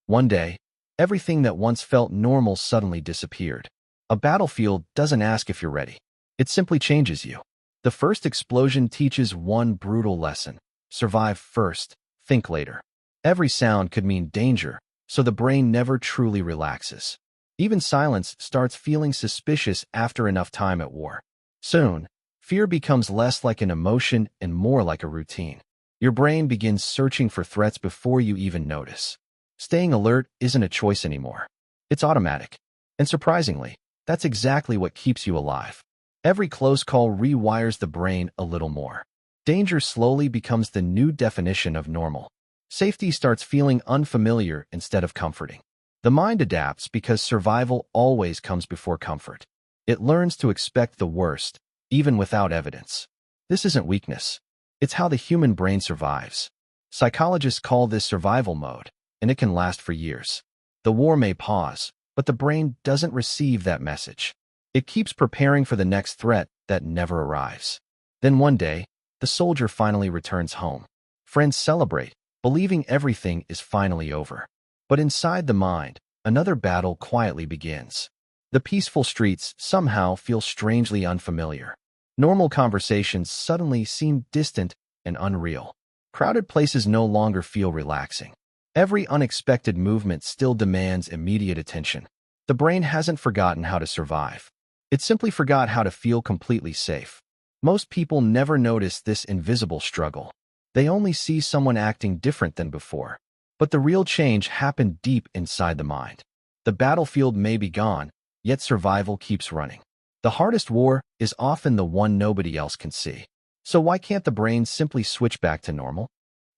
One day, everything that once felt normal suddenly disappeared. A battlefield doesn't ask if you're ready. It simply changes you. The first explosion teaches one brutal lesson. Survive first, think later. Every sound could mean danger, so the brain never truly relaxes. Even silence starts feeling suspicious after enough time at war. Soon, fear becomes less like an emotion and more like a routine. Your brain begins searching for threats before you even notice. Staying alert isn't a choice anymore. It's automatic. And surprisingly, that's exactly what keeps you alive. Every close call rewires the brain a little more. Danger slowly becomes the new definition of normal. Safety starts feeling unfamiliar instead of comforting. The mind adapts because survival always comes before comfort. It learns to expect the worst, even without evidence. This isn't weakness. It's how the human brain survives. Psychologists call this survival mode, and it can last for years. The war may pause, but the brain doesn't receive that message. It keeps preparing for the next threat that never arrives. Then one day, the soldier finally returns home. Friends celebrate, believing everything is finally over. But inside the mind, another battle quietly begins. The peaceful streets somehow feel strangely unfamiliar. Normal conversations suddenly seem distant and unreal. Crowded places no longer feel relaxing. Every unexpected movement still demands immediate attention. The brain hasn't forgotten how to survive. It simply forgot how to feel completely safe. Most people never notice this invisible struggle. They only see someone acting different than before. But the real change happened deep inside the mind. The battlefield may be gone, yet survival keeps running. The hardest war is often the one nobody else can see. So why can't the brain simply switch back to normal?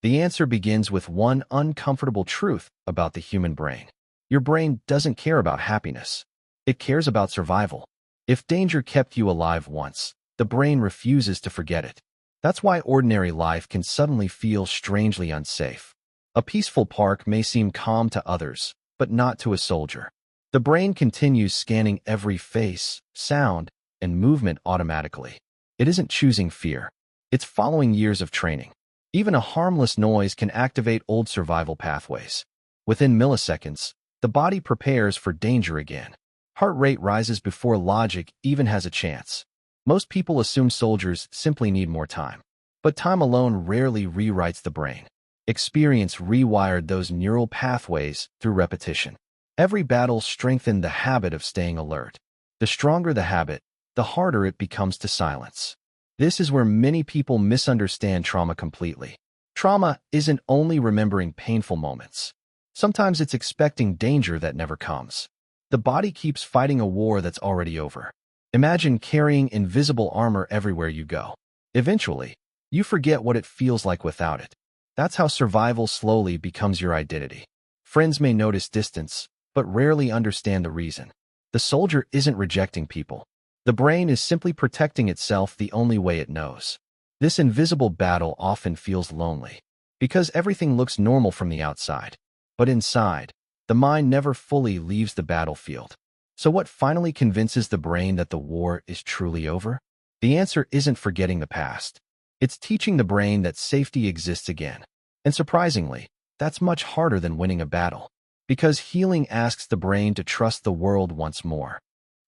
The answer begins with one uncomfortable truth about the human brain. Your brain doesn't care about happiness. It cares about survival. If danger kept you alive once, the brain refuses to forget it. That's why ordinary life can suddenly feel strangely unsafe. A peaceful park may seem calm to others, but not to a soldier. The brain continues scanning every face, sound, and movement automatically. It isn't choosing fear. It's following years of training. Even a harmless noise can activate old survival pathways. Within milliseconds, the body prepares for danger again. Heart rate rises before logic even has a chance. Most people assume soldiers simply need more time. But time alone rarely rewrites the brain. Experience rewired those neural pathways through repetition. Every battle strengthened the habit of staying alert. The stronger the habit, the harder it becomes to silence. This is where many people misunderstand trauma completely. Trauma isn't only remembering painful moments. Sometimes it's expecting danger that never comes. The body keeps fighting a war that's already over. Imagine carrying invisible armor everywhere you go. Eventually, you forget what it feels like without it. That's how survival slowly becomes your identity. Friends may notice distance, but rarely understand the reason. The soldier isn't rejecting people. The brain is simply protecting itself the only way it knows. This invisible battle often feels lonely, because everything looks normal from the outside. But inside, the mind never fully leaves the battlefield. So what finally convinces the brain that the war is truly over? The answer isn't forgetting the past. It's teaching the brain that safety exists again. And surprisingly, that's much harder than winning a battle. Because healing asks the brain to trust the world once more.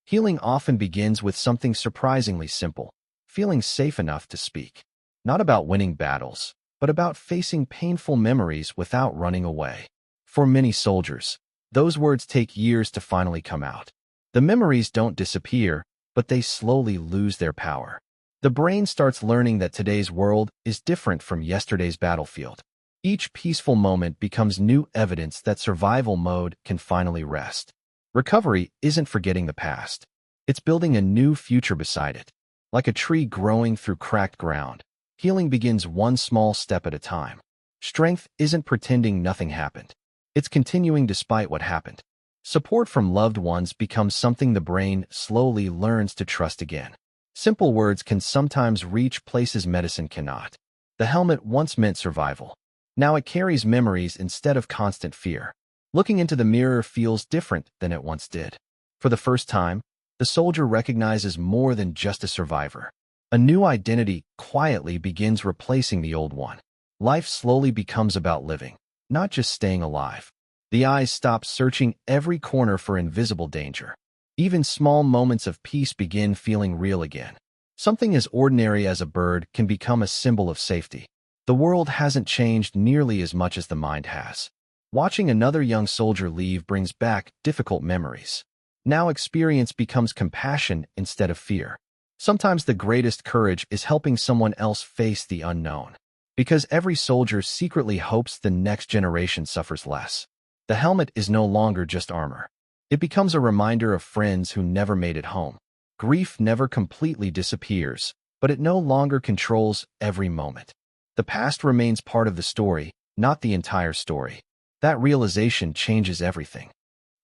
Healing often begins with something surprisingly simple, feeling safe enough to speak. Not about winning battles, but about facing painful memories without running away. For many soldiers, those words take years to finally come out. The memories don't disappear, but they slowly lose their power. The brain starts learning that today's world is different from yesterday's battlefield. Each peaceful moment becomes new evidence that survival mode can finally rest. Recovery isn't forgetting the past. It's building a new future beside it. Like a tree growing through cracked ground, healing begins one small step at a time. Strength isn't pretending nothing happened. It's continuing despite what happened. Support from loved ones becomes something the brain slowly learns to trust again. Simple words can sometimes reach places medicine cannot. The helmet once meant survival. Now it carries memories instead of constant fear. Looking into the mirror feels different than it once did. For the first time, the soldier recognizes more than just a survivor. A new identity quietly begins replacing the old one. Life slowly becomes about living, not just staying alive. The eyes stop searching every corner for invisible danger. Even small moments of peace begin feeling real again. Something as ordinary as a bird can become a symbol of safety. The world hasn't changed nearly as much as the mind has. Watching another young soldier leave brings back difficult memories. Now experience becomes compassion instead of fear. Sometimes the greatest courage is helping someone else face the unknown. Because every soldier secretly hopes the next generation suffers less. The helmet is no longer just armor. It becomes a reminder of friends who never made it home. Grief never completely disappears, but it no longer controls every moment. The past remains part of the story, not the entire story. That realization changes everything.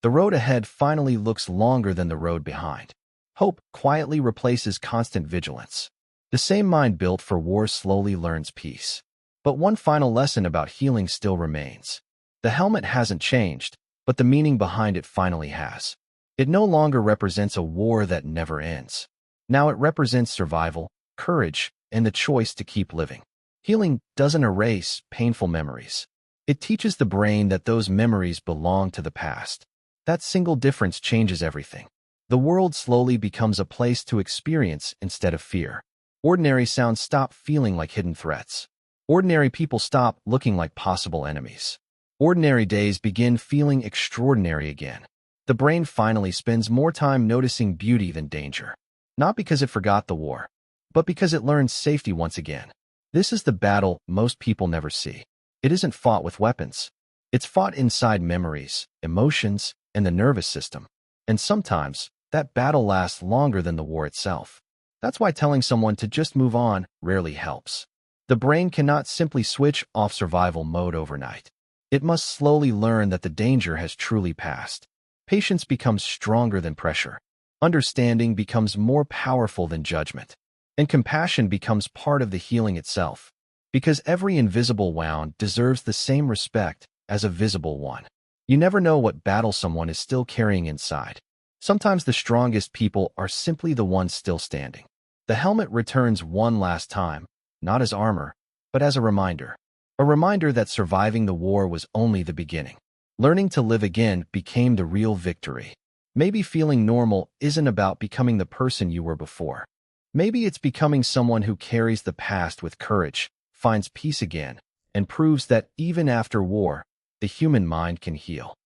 The road ahead finally looks longer than the road behind. Hope quietly replaces constant vigilance. The same mind built for war slowly learns peace. But one final lesson about healing still remains. The helmet hasn't changed, but the meaning behind it finally has. It no longer represents a war that never ends. Now it represents survival, courage, and the choice to keep living. Healing doesn't erase painful memories. It teaches the brain that those memories belong to the past. That single difference changes everything. The world slowly becomes a place to experience instead of fear. Ordinary sounds stop feeling like hidden threats. Ordinary people stop looking like possible enemies. Ordinary days begin feeling extraordinary again. The brain finally spends more time noticing beauty than danger. Not because it forgot the war, but because it learned safety once again. This is the battle most people never see. It isn't fought with weapons. It's fought inside memories, emotions, and the nervous system. And sometimes, that battle lasts longer than the war itself. That's why telling someone to just move on rarely helps. The brain cannot simply switch off survival mode overnight. It must slowly learn that the danger has truly passed. Patience becomes stronger than pressure. Understanding becomes more powerful than judgment. And compassion becomes part of the healing itself. Because every invisible wound deserves the same respect as a visible one. You never know what battle someone is still carrying inside. Sometimes the strongest people are simply the ones still standing. The helmet returns one last time, not as armor, but as a reminder. A reminder that surviving the war was only the beginning. Learning to live again became the real victory. Maybe feeling normal isn't about becoming the person you were before. Maybe it's becoming someone who carries the past with courage, finds peace again, and proves that even after war, the human mind can heal.